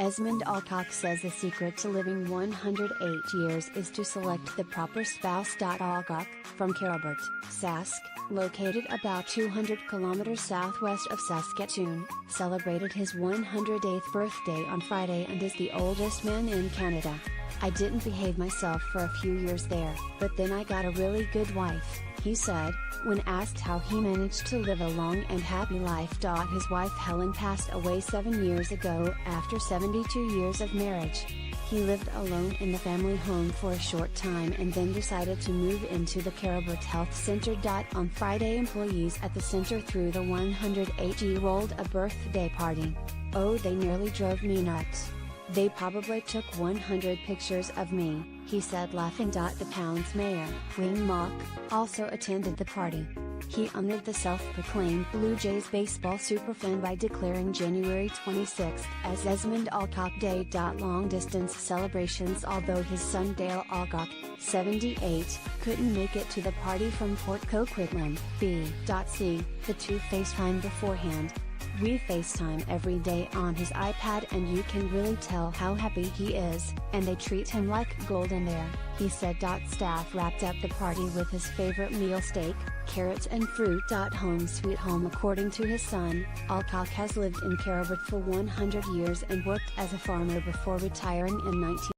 Esmond Alcock says the secret to living 108 years is to select the proper spouse. Alcock, from Caribert, Sask, located about 200 kilometers southwest of Saskatoon, celebrated his 108th birthday on Friday and is the oldest man in Canada. "I didn't behave myself for a few years there, but then I got a really good wife," he said, when asked how he managed to live a long and happy life. His wife Helen passed away 7 years ago after 72 years of marriage. He lived alone in the family home for a short time and then decided to move into the Caribert Health Center. On Friday, employees at the center threw the 108-year-old a birthday party. "Oh, they nearly drove me nuts. They probably took 100 pictures of me," he said, laughing. The town's mayor, Wayne Mock, also attended the party. He honored the self-proclaimed Blue Jays baseball superfan by declaring January 26 as Esmond Alcock Day. Long-distance celebrations. Although his son Dale Alcock, 78, couldn't make it to the party from Port Coquitlam, B.C., the two FaceTimed beforehand. "We FaceTime every day on his iPad and you can really tell how happy he is, and they treat him like gold in there," he said. Staff wrapped up the party with his favorite meal, steak, carrots and fruit. Home sweet home. According to his son, Alcock has lived in Caribert for 100 years and worked as a farmer before retiring in